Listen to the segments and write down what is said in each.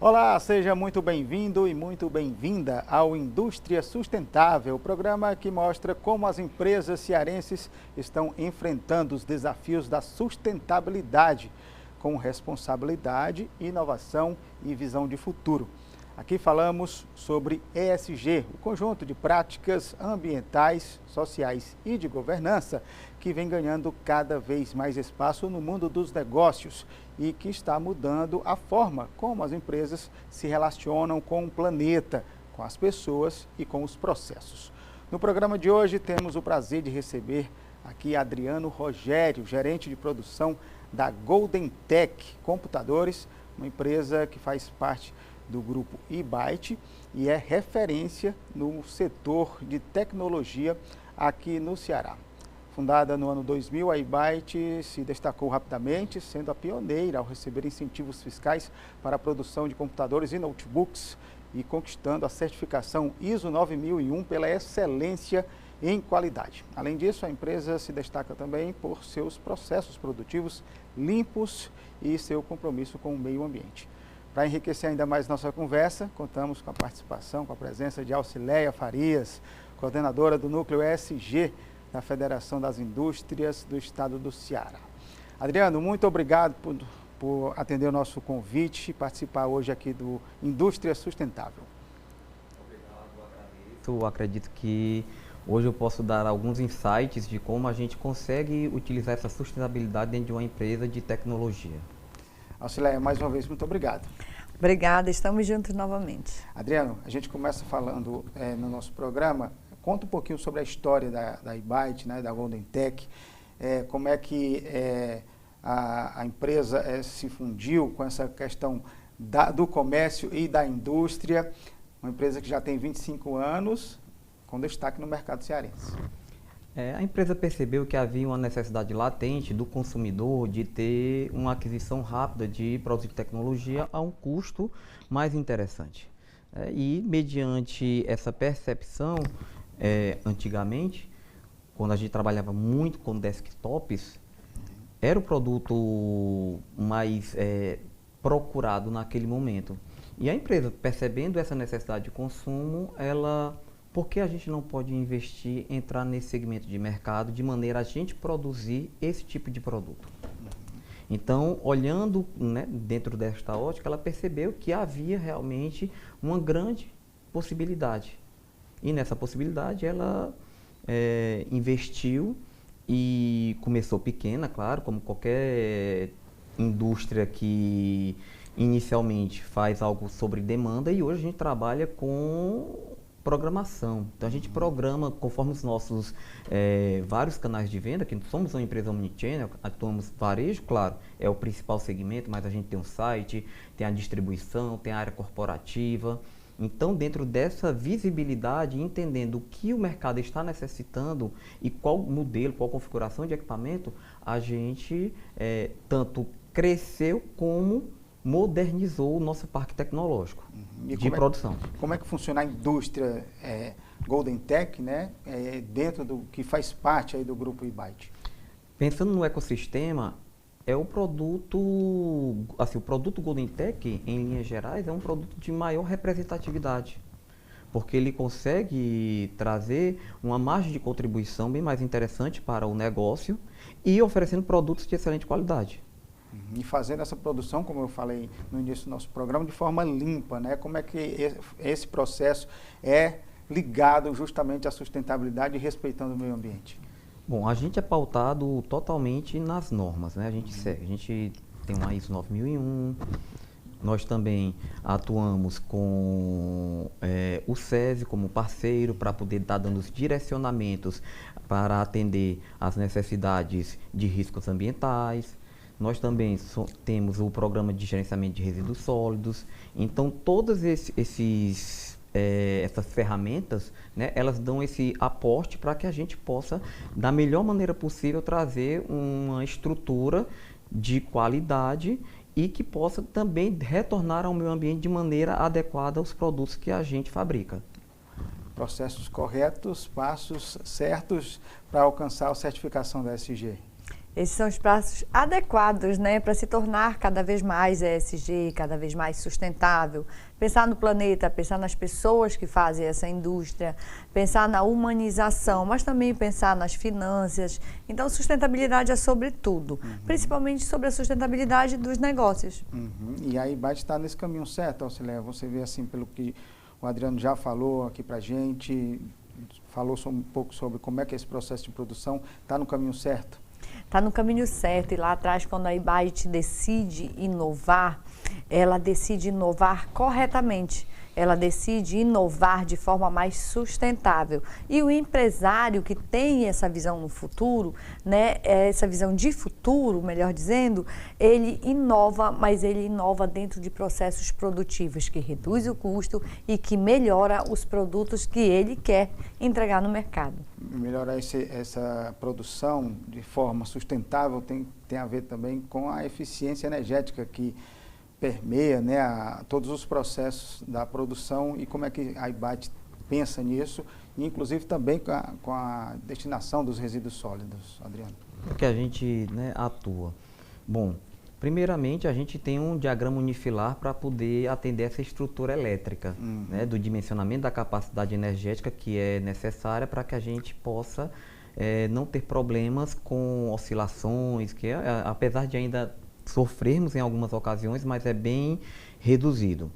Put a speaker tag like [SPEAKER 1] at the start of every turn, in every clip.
[SPEAKER 1] Olá, seja muito bem-vindo e muito bem-vinda ao Indústria Sustentável, o programa que mostra como as empresas cearenses estão enfrentando os desafios da sustentabilidade com responsabilidade, inovação e visão de futuro. Aqui falamos sobre ESG, o conjunto de práticas ambientais, sociais e de governança que vem ganhando cada vez mais espaço no mundo dos negócios e que está mudando a forma como as empresas se relacionam com o planeta, com as pessoas e com os processos. No programa de hoje temos o prazer de receber aqui Adriano Rogério, gerente de produção da Golden Tech Computadores, uma empresa que faz parte do grupo eByte e é referência no setor de tecnologia aqui no Ceará. Fundada no ano 2000, a eByte se destacou rapidamente, sendo a pioneira ao receber incentivos fiscais para a produção de computadores e notebooks e conquistando a certificação ISO 9001 pela excelência em qualidade. Além disso, a empresa se destaca também por seus processos produtivos limpos e seu compromisso com o meio ambiente. Para enriquecer ainda mais nossa conversa, contamos com a participação, com a presença de Alcileia Farias, coordenadora do Núcleo ESG da Federação das Indústrias do Estado do Ceará. Adriano, muito obrigado por atender o nosso convite e participar hoje aqui do Indústria Sustentável.
[SPEAKER 2] Obrigado, agradeço. Acredito que hoje eu posso dar alguns insights de como a gente consegue utilizar essa sustentabilidade dentro de uma empresa de tecnologia.
[SPEAKER 1] Alcileia, mais uma vez, muito obrigado.
[SPEAKER 3] Obrigada, estamos juntos novamente.
[SPEAKER 1] Adriano, a gente começa falando no nosso programa, conta um pouquinho sobre a história da eByte, né, da Golden Tech, como é que a empresa se fundiu com essa questão do comércio e da indústria, uma empresa que já tem 25 anos, com destaque no mercado cearense.
[SPEAKER 2] A empresa percebeu que havia uma necessidade latente do consumidor de ter uma aquisição rápida de produtos de tecnologia a um custo mais interessante. E mediante essa percepção, antigamente, quando a gente trabalhava muito com desktops, era o produto mais procurado naquele momento. E a empresa, percebendo essa necessidade de consumo, por que a gente não pode investir, entrar nesse segmento de mercado de maneira a gente produzir esse tipo de produto? Então, olhando, né, dentro desta ótica, ela percebeu que havia realmente uma grande possibilidade. E nessa possibilidade ela investiu e começou pequena, claro, como qualquer indústria que inicialmente faz algo sobre demanda, e hoje a gente trabalha com programação. Então a gente programa conforme os nossos vários canais de venda, que somos uma empresa omnichannel, atuamos varejo, claro, é o principal segmento, mas a gente tem um site, tem a distribuição, tem a área corporativa. Então, dentro dessa visibilidade, entendendo o que o mercado está necessitando e qual modelo, qual configuração de equipamento, a gente tanto cresceu como modernizou o nosso parque tecnológico de produção.
[SPEAKER 1] Como é que funciona a indústria Golden Tech, né, dentro do que faz parte aí do grupo eByte?
[SPEAKER 2] Pensando no ecossistema, o produto Golden Tech, em linhas gerais, é um produto de maior representatividade, porque ele consegue trazer uma margem de contribuição bem mais interessante para o negócio e oferecendo produtos de excelente qualidade.
[SPEAKER 1] E fazendo essa produção, como eu falei no início do nosso programa, de forma limpa, né? Como é que esse processo é ligado justamente à sustentabilidade e respeitando o meio ambiente?
[SPEAKER 2] Bom, a gente é pautado totalmente nas normas, né? A gente segue, a gente tem uma ISO 9001, nós também atuamos com o SESI como parceiro para poder estar dando os direcionamentos para atender às necessidades de riscos ambientais. Nós também temos o programa de gerenciamento de resíduos sólidos. Então, todas essas ferramentas, né, elas dão esse aporte para que a gente possa, da melhor maneira possível, trazer uma estrutura de qualidade e que possa também retornar ao meio ambiente de maneira adequada aos produtos que a gente fabrica.
[SPEAKER 1] Processos corretos, passos certos para alcançar a certificação da ESG.
[SPEAKER 3] Esses são os passos adequados, né, para se tornar cada vez mais ESG, cada vez mais sustentável. Pensar no planeta, pensar nas pessoas que fazem essa indústria, pensar na humanização, mas também pensar nas finanças. Então, sustentabilidade é sobre tudo, principalmente sobre a sustentabilidade dos negócios.
[SPEAKER 1] E a IBAT está nesse caminho certo, Auxilia. Você vê assim, pelo que o Adriano já falou aqui para a gente, falou um pouco sobre como é que esse processo de produção está no caminho certo.
[SPEAKER 3] Está no caminho certo, e lá atrás, quando a IBAT decide inovar, ela decide inovar corretamente. Ela decide inovar de forma mais sustentável. E o empresário que tem essa visão no futuro, né, essa visão de futuro, melhor dizendo, ele inova, mas ele inova dentro de processos produtivos que reduz o custo e que melhora os produtos que ele quer entregar no mercado. Melhorar
[SPEAKER 1] essa produção de forma sustentável tem a ver também com a eficiência energética que permeia, né, todos os processos da produção, e como é que a IBAT pensa nisso, e inclusive também com a destinação dos resíduos sólidos, Adriano.
[SPEAKER 2] Que a gente, né, atua. Bom, primeiramente a gente tem um diagrama unifilar para poder atender essa estrutura elétrica, né, do dimensionamento da capacidade energética que é necessária para que a gente possa não ter problemas com oscilações, que apesar de ainda sofrermos em algumas ocasiões, mas é bem reduzido.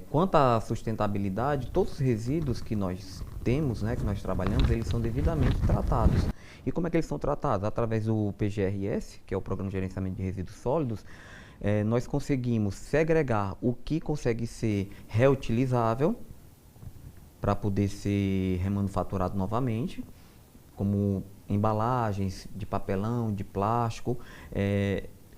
[SPEAKER 2] Quanto à sustentabilidade, todos os resíduos que nós temos, né, que nós trabalhamos, eles são devidamente tratados. E como é que eles são tratados? Através do PGRS, que é o Programa de Gerenciamento de Resíduos Sólidos, nós conseguimos segregar o que consegue ser reutilizável para poder ser remanufaturado novamente, como embalagens de papelão, de plástico,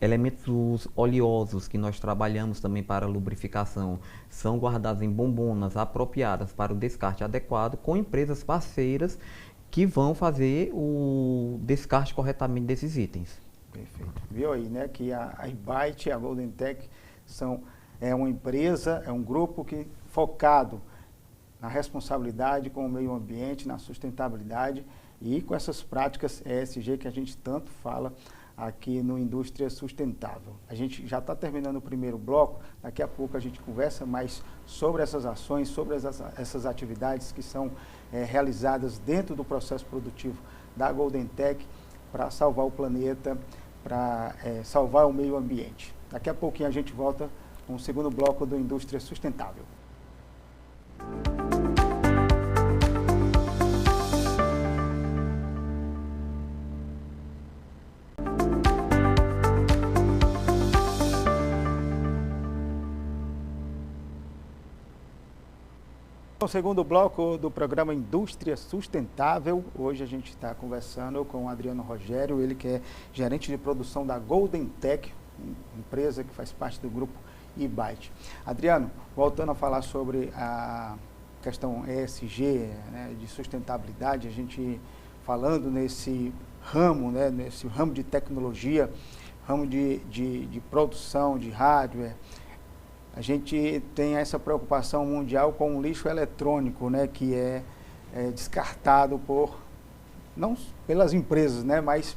[SPEAKER 2] elementos oleosos que nós trabalhamos também para lubrificação são guardados em bombonas apropriadas para o descarte adequado, com empresas parceiras que vão fazer o descarte corretamente desses itens.
[SPEAKER 1] Perfeito. Viu aí, né, que a IBAT e a Golden Tech é uma empresa, é um grupo que focado na responsabilidade com o meio ambiente, na sustentabilidade e com essas práticas ESG que a gente tanto fala aqui no Indústria Sustentável. A gente já está terminando o primeiro bloco, daqui a pouco a gente conversa mais sobre essas ações, sobre essas atividades que são realizadas dentro do processo produtivo da Golden Tech para salvar o planeta, para salvar o meio ambiente. Daqui a pouquinho a gente volta com o segundo bloco do Indústria Sustentável. No segundo bloco do programa Indústria Sustentável, hoje a gente está conversando com o Adriano Rogério, ele que é gerente de produção da Golden Tech, empresa que faz parte do grupo IBAT. Adriano, voltando a falar sobre a questão ESG, né, de sustentabilidade, a gente falando nesse ramo, né, nesse ramo de tecnologia, ramo de produção, de hardware, a gente tem essa preocupação mundial com o lixo eletrônico, né, que é descartado não pelas empresas, né, mas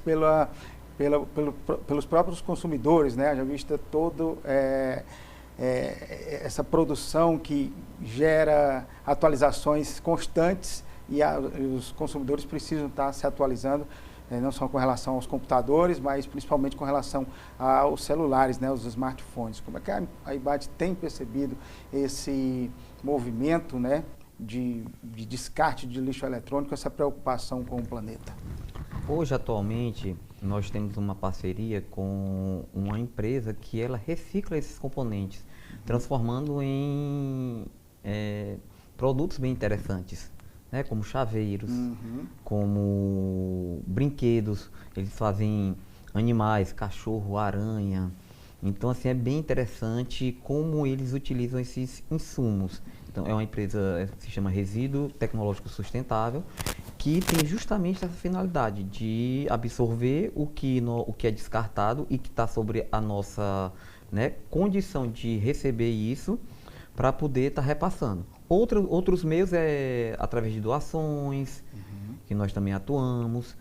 [SPEAKER 1] pelos próprios consumidores, né, já vista todo essa produção que gera atualizações constantes e os consumidores precisam estar se atualizando, não só com relação aos computadores, mas principalmente com relação aos celulares, né, os smartphones. Como é que a IBAT tem percebido esse movimento, né, de descarte de lixo eletrônico, essa preocupação com o planeta?
[SPEAKER 2] Hoje, atualmente, nós temos uma parceria com uma empresa que ela recicla esses componentes, transformando em produtos bem interessantes. Né, como chaveiros, como brinquedos, eles fazem animais, cachorro, aranha. Então, assim, é bem interessante como eles utilizam esses insumos. Então, é uma empresa que se chama Resíduo Tecnológico Sustentável, que tem justamente essa finalidade de absorver o que é descartado e que está sobre a nossa, né, condição de receber isso para poder estar repassando. Outros meios é através de doações, que nós também atuamos,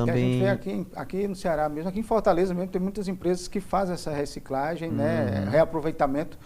[SPEAKER 2] Também...
[SPEAKER 1] a gente vê aqui no Ceará mesmo, aqui em Fortaleza mesmo, tem muitas empresas que fazem essa reciclagem, né, reaproveitamento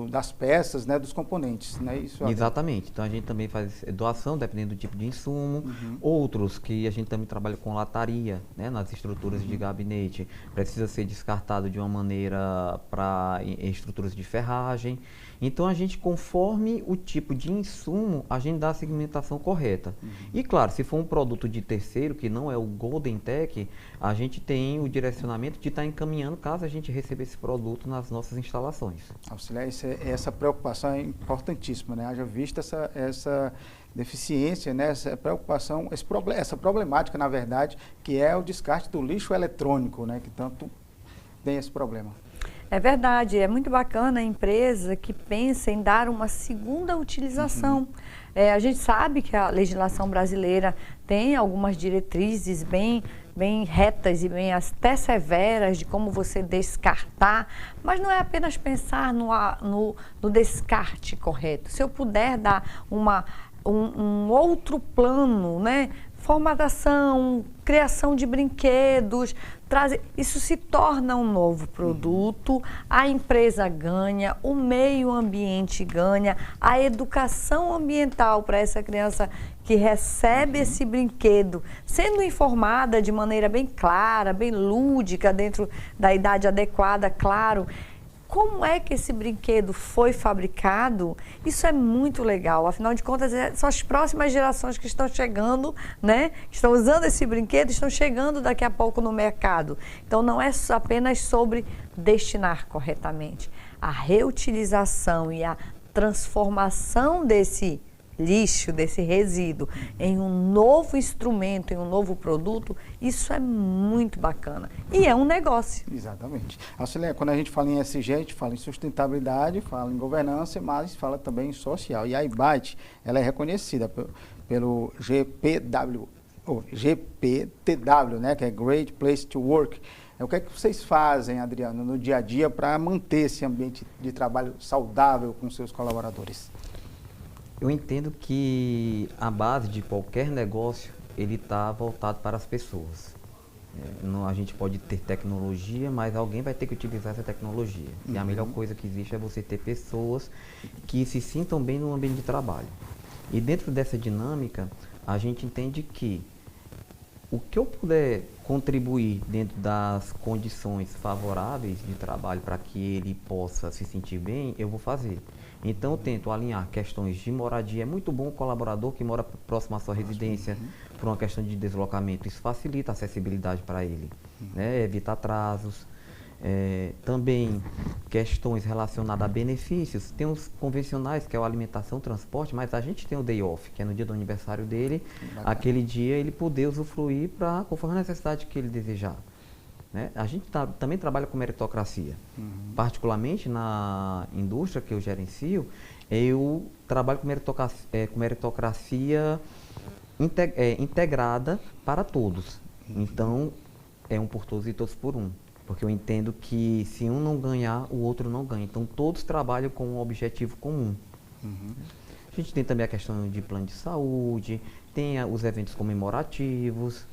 [SPEAKER 1] das peças, né, dos componentes. Né, isso,
[SPEAKER 2] exatamente. Então a gente também faz doação, dependendo do tipo de insumo. Outros que a gente também trabalha com lataria, né, nas estruturas de gabinete, precisa ser descartado de uma maneira para estruturas de ferragem. Então a gente, conforme o tipo de insumo, a gente dá a segmentação correta. E claro, se for um produto de terceiro, que não é o Golden Tech, a gente tem o direcionamento de estar encaminhando caso a gente receba esse produto nas nossas instalações.
[SPEAKER 1] Auxiliar, essa preocupação é importantíssima, né? Haja vista essa deficiência, né? Essa preocupação, essa problemática, na verdade, que é o descarte do lixo eletrônico, né? Que tanto tem esse problema.
[SPEAKER 3] É verdade, é muito bacana a empresa que pensa em dar uma segunda utilização. A gente sabe que a legislação brasileira tem algumas diretrizes bem retas e bem até severas de como você descartar, mas não é apenas pensar no descarte correto. Se eu puder dar um outro plano, né? Formatação, criação de brinquedos, isso se torna um novo produto, a empresa ganha, o meio ambiente ganha, a educação ambiental para essa criança que recebe esse brinquedo, sendo informada de maneira bem clara, bem lúdica, dentro da idade adequada, claro. Como é que esse brinquedo foi fabricado? Isso é muito legal. Afinal de contas, são as próximas gerações que estão chegando, né? Que estão usando esse brinquedo, estão chegando daqui a pouco no mercado. Então, não é apenas sobre destinar corretamente. A reutilização e a transformação desse lixo, desse resíduo, em um novo instrumento, em um novo produto, isso é muito bacana. E é um negócio.
[SPEAKER 1] Exatamente. Auxiliar, quando a gente fala em ESG, a gente fala em sustentabilidade, fala em governança, mas fala também em social. E a IBAT, ela é reconhecida pelo GPTW, né, que é Great Place to Work. O que é que vocês fazem, Adriano, no dia a dia para manter esse ambiente de trabalho saudável com seus colaboradores?
[SPEAKER 2] Eu entendo que a base de qualquer negócio, ele está voltado para as pessoas. A gente pode ter tecnologia, mas alguém vai ter que utilizar essa tecnologia. E a melhor coisa que existe é você ter pessoas que se sintam bem no ambiente de trabalho. E dentro dessa dinâmica, a gente entende que o que eu puder contribuir dentro das condições favoráveis de trabalho para que ele possa se sentir bem, eu vou fazer. Então, eu tento alinhar questões de moradia. É muito bom o colaborador que mora próximo à sua residência, por uma questão de deslocamento. Isso facilita a acessibilidade para ele, né? Evita atrasos. Também questões relacionadas a benefícios. Tem os convencionais, que é a alimentação, transporte, mas a gente tem o day off, que é no dia do aniversário dele. Aquele dia ele poder usufruir conforme a necessidade que ele desejar. Né? A gente também trabalha com meritocracia. Particularmente na indústria que eu gerencio, eu trabalho com meritocracia integrada para todos. Então, é um por todos e todos por um. Porque eu entendo que se um não ganhar, o outro não ganha. Então, todos trabalham com um objetivo comum. A gente tem também a questão de plano de saúde, tem os eventos comemorativos.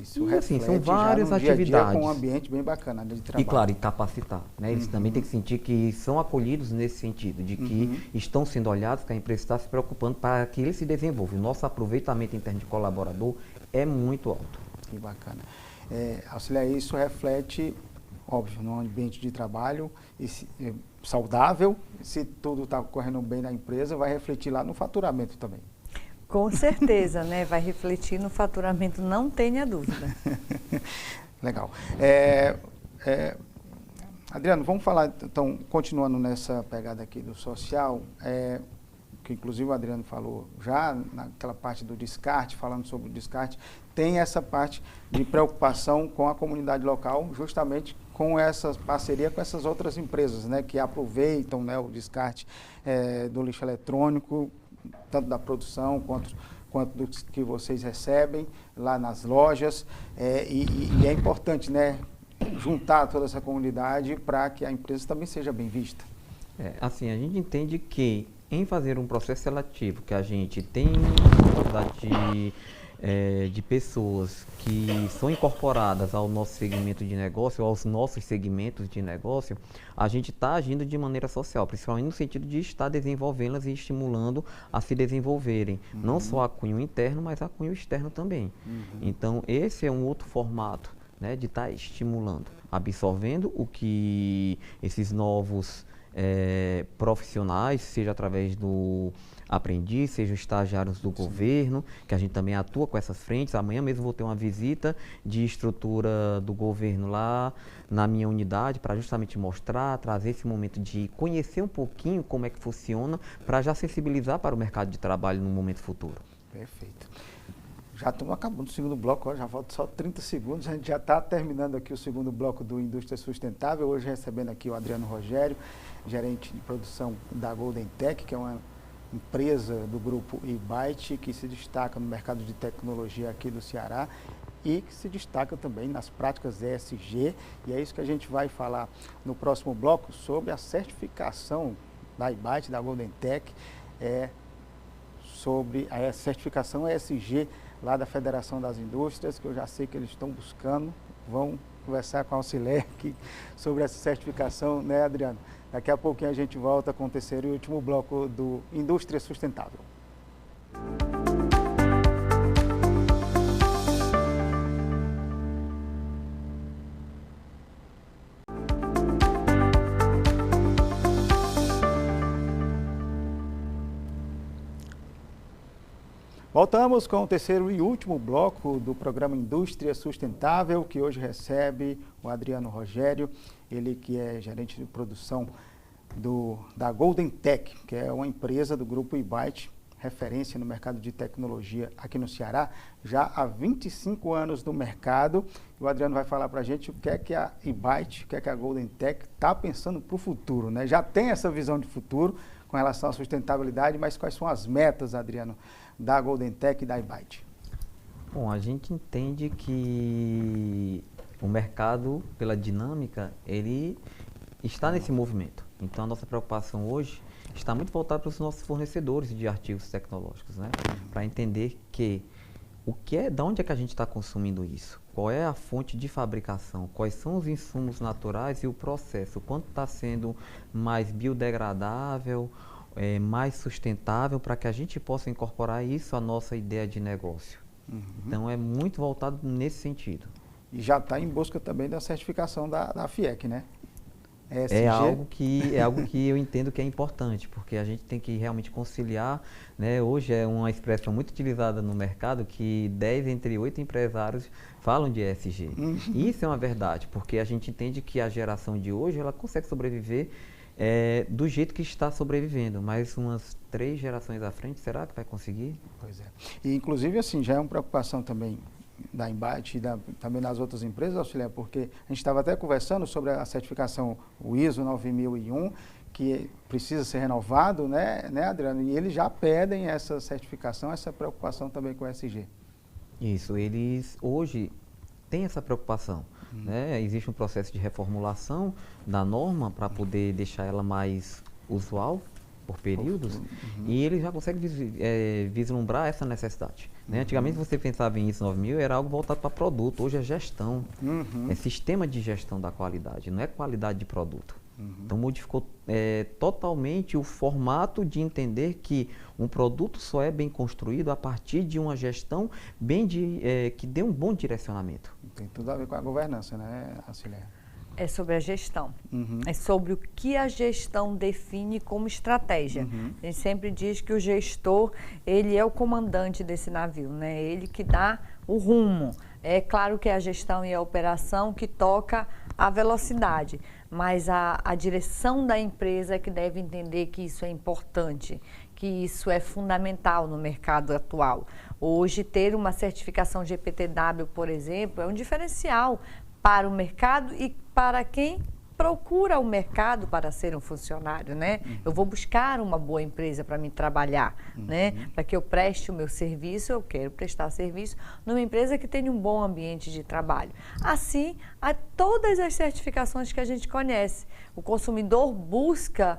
[SPEAKER 1] Isso
[SPEAKER 2] e assim, são várias atividades.
[SPEAKER 1] Dia a dia com um ambiente bem bacana de trabalho.
[SPEAKER 2] E claro, e capacitar. Né? Eles também têm que sentir que são acolhidos nesse sentido, de que estão sendo olhados, que a empresa está se preocupando para que ele se desenvolva. O nosso aproveitamento interno de colaborador é muito alto.
[SPEAKER 1] Que bacana. Auxiliar, isso reflete, óbvio, num ambiente de trabalho saudável. Se tudo está correndo bem na empresa, vai refletir lá no faturamento também.
[SPEAKER 3] Com certeza, né? Vai refletir no faturamento, não tenha dúvida.
[SPEAKER 1] Legal. Adriano, vamos falar, então, continuando nessa pegada aqui do social, que inclusive o Adriano falou já, naquela parte do descarte, falando sobre o descarte, tem essa parte de preocupação com a comunidade local, justamente com essa parceria com essas outras empresas, né, que aproveitam, né, o descarte do lixo eletrônico, tanto da produção quanto do que vocês recebem lá nas lojas. E é importante, né, juntar toda essa comunidade para que a empresa também seja bem vista.
[SPEAKER 2] Assim, a gente entende que em fazer um processo seletivo, que a gente tem a possibilidade de de pessoas que são incorporadas ao nosso segmento de negócio, aos nossos segmentos de negócio, a gente está agindo de maneira social, principalmente no sentido de estar desenvolvê-las e estimulando a se desenvolverem, não só a cunho interno, mas a cunho externo também. Então, esse é um outro formato, né, de estar estimulando, absorvendo o que esses novos profissionais, seja através do aprendiz, sejam estagiários do governo, que a gente também atua com essas frentes. Amanhã mesmo vou ter uma visita de estrutura do governo lá na minha unidade para justamente mostrar, trazer esse momento de conhecer um pouquinho como é que funciona, para já sensibilizar para o mercado de trabalho no momento futuro.
[SPEAKER 1] Perfeito. Já estamos acabando o segundo bloco, já falta só 30 segundos, a gente já está terminando aqui o segundo bloco do Indústria Sustentável, hoje recebendo aqui o Adriano Rogério, gerente de produção da Golden Tech, que é uma empresa do grupo eByte, que se destaca no mercado de tecnologia aqui do Ceará e que se destaca também nas práticas ESG, e é isso que a gente vai falar no próximo bloco, sobre a certificação da eByte, da Golden Tech, sobre a certificação ESG lá da Federação das Indústrias, que eu já sei que eles estão buscando, vão conversar com a Auxiliar aqui sobre essa certificação, né, Adriano? Daqui a pouquinho a gente volta com o terceiro e último bloco do Indústria Sustentável. Voltamos com o terceiro e último bloco do programa Indústria Sustentável, que hoje recebe o Adriano Rogério, ele que é gerente de produção da Golden Tech, que é uma empresa do grupo eByte, referência no mercado de tecnologia aqui no Ceará, já há 25 anos no mercado. O Adriano vai falar para a gente o que é que a eByte, o que é que a Golden Tech está pensando para o futuro, né? Já tem essa visão de futuro com relação à sustentabilidade, mas quais são as metas, Adriano, da Golden Tech e da eByte?
[SPEAKER 2] Bom, a gente entende que o mercado, pela dinâmica, ele está nesse movimento. Então, a nossa preocupação hoje está muito voltada para os nossos fornecedores de artigos tecnológicos, né? Para entender de onde é que a gente está consumindo isso, qual é a fonte de fabricação, quais são os insumos naturais e o processo, quanto está sendo mais biodegradável, mais sustentável, para que a gente possa incorporar isso à nossa ideia de negócio. Então, é muito voltado nesse sentido.
[SPEAKER 1] E já está em busca também da certificação da FIEC, né? ESG.
[SPEAKER 2] É algo que eu entendo que é importante, porque a gente tem que realmente conciliar, né? Hoje é uma expressão muito utilizada no mercado que 10 entre 8 empresários falam de ESG. E isso é uma verdade, porque a gente entende que a geração de hoje ela consegue sobreviver do jeito que está sobrevivendo, mas umas 3 gerações à frente, será que vai conseguir?
[SPEAKER 1] Pois é. E inclusive assim, já é uma preocupação também da eByte e também nas outras empresas, Auxiliar, porque a gente estava até conversando sobre a certificação o ISO 9001, que precisa ser renovado, né, Adriano? E eles já pedem essa certificação, essa preocupação também com o ESG.
[SPEAKER 2] Isso, eles hoje têm essa preocupação. Né? Existe um processo de reformulação da norma para poder deixar ela mais usual por períodos, e ele já consegue vislumbrar essa necessidade. Né? Antigamente você pensava em ISO 9000, era algo voltado para produto, hoje é gestão, é sistema de gestão da qualidade, não é qualidade de produto. Então modificou totalmente o formato de entender que um produto só é bem construído a partir de uma gestão que dê um bom direcionamento.
[SPEAKER 1] Tem tudo a ver com a governança, né, Auxiliar?
[SPEAKER 3] É sobre a gestão. É sobre o que a gestão define como estratégia. A gente sempre diz que o gestor, ele é o comandante desse navio, né? Ele que dá o rumo. É claro que é a gestão e a operação que toca a velocidade, mas a direção da empresa é que deve entender que isso é importante, que isso é fundamental no mercado atual. Hoje, ter uma certificação GPTW, por exemplo, é um diferencial para o mercado e para quem procura o mercado para ser um funcionário, né? Eu vou buscar uma boa empresa para me trabalhar, né? Para que eu preste o meu serviço, eu quero prestar serviço numa empresa que tenha um bom ambiente de trabalho. Assim, há todas as certificações que a gente conhece. O consumidor busca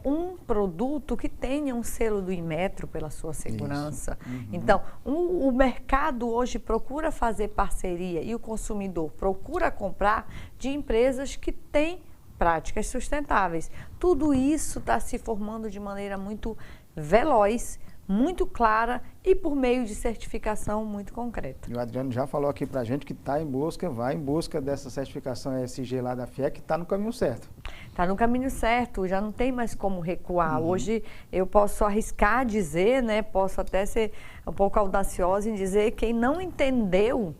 [SPEAKER 3] um produto que tenha um selo do Inmetro pela sua segurança. Então, o mercado hoje procura fazer parceria e o consumidor procura comprar de empresas que têm práticas sustentáveis. Tudo isso está se formando de maneira muito veloz, muito clara e por meio de certificação muito concreta.
[SPEAKER 1] E o Adriano já falou aqui para a gente que está em busca, vai em busca dessa certificação ESG lá da FIEC, que está no caminho certo.
[SPEAKER 3] Está no caminho certo, já não tem mais como recuar. Hoje eu posso arriscar dizer, né, posso até ser um pouco audaciosa em dizer, quem não entendeu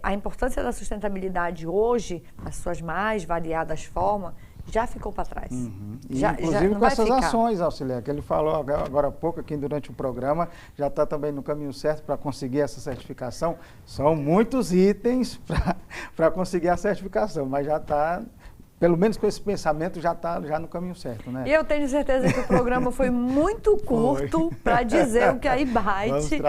[SPEAKER 3] a importância da sustentabilidade hoje, nas suas mais variadas formas, já ficou para trás.
[SPEAKER 1] Inclusive com essas ações, Auxiliar, que ele falou agora há pouco aqui durante o programa, já está também no caminho certo para conseguir essa certificação. São muitos itens para conseguir a certificação, mas já está... Pelo menos com esse pensamento já está no caminho certo, né?
[SPEAKER 3] E eu tenho certeza que o programa foi muito curto para dizer o que a IBAT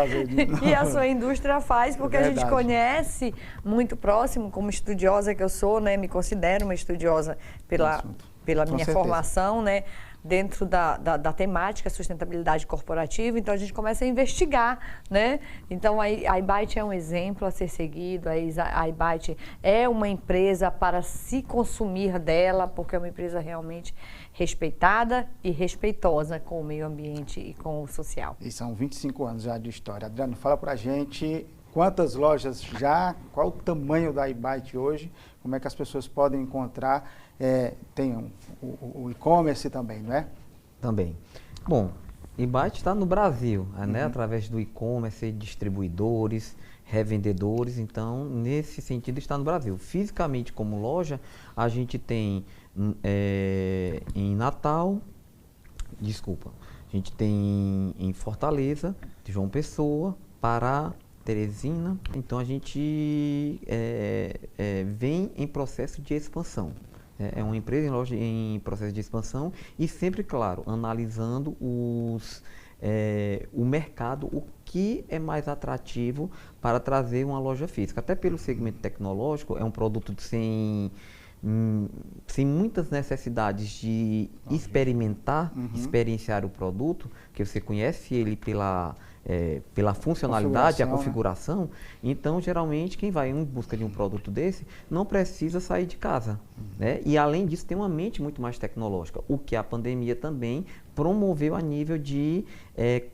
[SPEAKER 3] e a sua indústria faz, porque a gente conhece muito próximo, como estudiosa que eu sou, né? Me considero uma estudiosa pela minha formação, né? Dentro da temática sustentabilidade corporativa, então a gente começa a investigar, né? Então a IBAT é um exemplo a ser seguido, a IBAT é uma empresa para se consumir dela, porque é uma empresa realmente respeitada e respeitosa com o meio ambiente e com o social.
[SPEAKER 1] E são 25 anos já de história. Adriano, fala pra gente quantas lojas já, qual o tamanho da IBAT hoje, como é que as pessoas podem encontrar, tem o e-commerce também, não é?
[SPEAKER 2] Também. Bom, IBAT está no Brasil, né, através do e-commerce, distribuidores, revendedores, então nesse sentido está no Brasil. Fisicamente como loja, a gente tem em Natal, a gente tem em Fortaleza, João Pessoa, Pará, Teresina, então a gente vem em processo de expansão. É uma empresa em processo de expansão e sempre, claro, analisando o mercado, o que é mais atrativo para trazer uma loja física. Até pelo segmento tecnológico, é um produto sem muitas necessidades de experimentar, experienciar o produto, que você conhece ele pela funcionalidade, a configuração. Então, geralmente, quem vai em busca de um produto desse não precisa sair de casa. Né? E, além disso, tem uma mente muito mais tecnológica, o que a pandemia também promoveu a nível de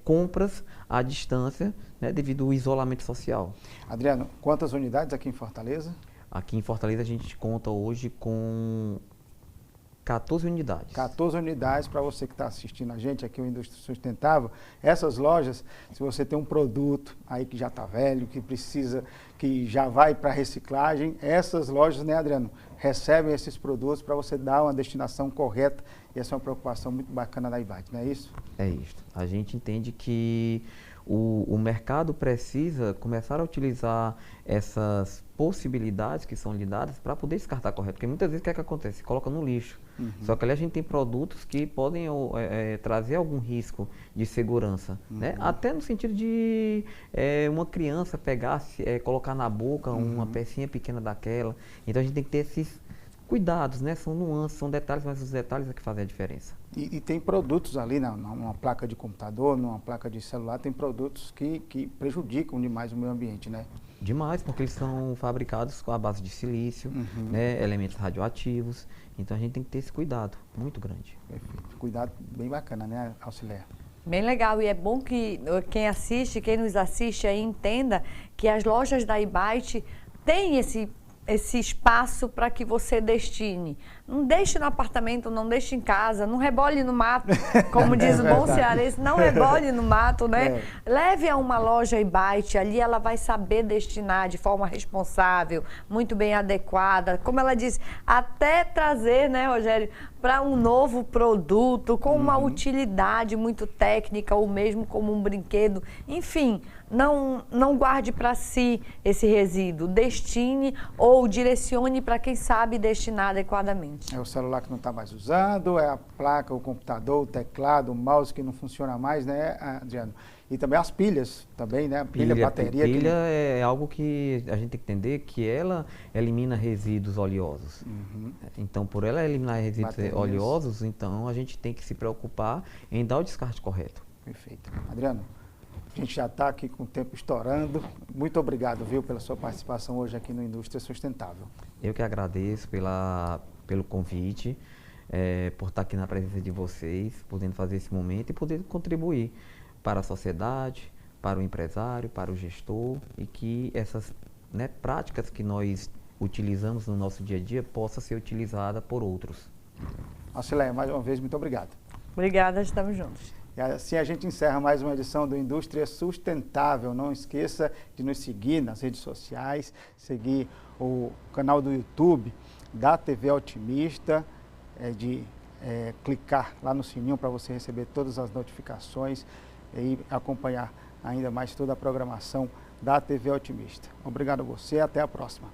[SPEAKER 2] compras à distância, né, devido ao isolamento social.
[SPEAKER 1] Adriano, quantas unidades aqui em Fortaleza?
[SPEAKER 2] Aqui em Fortaleza a gente conta hoje com 14 unidades. 14
[SPEAKER 1] unidades para você que está assistindo a gente aqui, o Indústria Sustentável. Essas lojas, se você tem um produto aí que já está velho, que precisa, que já vai para reciclagem, essas lojas, né, Adriano, recebem esses produtos para você dar uma destinação correta. E essa é uma preocupação muito bacana da IBAT, não é isso?
[SPEAKER 2] É isso. A gente entende que o mercado precisa começar a utilizar essas possibilidades que são lhe dadas para poder descartar correto. Porque muitas vezes o que é que acontece? Coloca no lixo. Só que ali a gente tem produtos que podem trazer algum risco de segurança. Né? Até no sentido de uma criança pegar, colocar na boca uma pecinha pequena daquela. Então a gente tem que ter esses cuidados, né? São nuances, são detalhes, mas os detalhes é que fazem a diferença.
[SPEAKER 1] E tem produtos ali, numa placa de computador, numa placa de celular, tem produtos que prejudicam demais o meio ambiente, né?
[SPEAKER 2] Demais, porque eles são fabricados com a base de silício, né, elementos radioativos. Então a gente tem que ter esse cuidado muito grande.
[SPEAKER 1] Perfeito. Cuidado bem bacana, né, Auxiliar?
[SPEAKER 3] Bem legal, e é bom que quem nos assiste aí entenda que as lojas da IBAT têm esse espaço para que você destine. Não deixe no apartamento, não deixe em casa, não rebole no mato, como diz o bom cearense, não rebole no mato, né? Leve a uma loja IBAT, ali ela vai saber destinar de forma responsável, muito bem adequada, como ela disse, até trazer, né, Rogério, para um novo produto, com uma utilidade muito técnica, ou mesmo como um brinquedo, enfim, não guarde para si esse resíduo, destine ou direcione para quem sabe destinar adequadamente.
[SPEAKER 1] É o celular que não está mais usando, é a placa, o computador, o teclado, o mouse que não funciona mais, né, Adriano? E também as pilhas, também, né? Pilha, bateria.
[SPEAKER 2] Pilha é algo que a gente tem que entender que ela elimina resíduos oleosos. Então, por ela eliminar resíduos oleosos, então a gente tem que se preocupar em dar o descarte correto.
[SPEAKER 1] Perfeito. Adriano, a gente já está aqui com o tempo estourando. Muito obrigado, viu, pela sua participação hoje aqui no Indústria Sustentável.
[SPEAKER 2] Eu que agradeço pelo convite, por estar aqui na presença de vocês, podendo fazer esse momento e poder contribuir para a sociedade, para o empresário, para o gestor, e que essas, né, práticas que nós utilizamos no nosso dia a dia possa ser utilizada por outros.
[SPEAKER 1] Auxileia, mais uma vez, muito obrigado.
[SPEAKER 3] Obrigada, estamos juntos.
[SPEAKER 1] E assim a gente encerra mais uma edição do Indústria Sustentável. Não esqueça de nos seguir nas redes sociais, seguir o canal do YouTube da TV Otimista, de clicar lá no sininho para você receber todas as notificações e acompanhar ainda mais toda a programação da TV Otimista. Obrigado a você, até a próxima.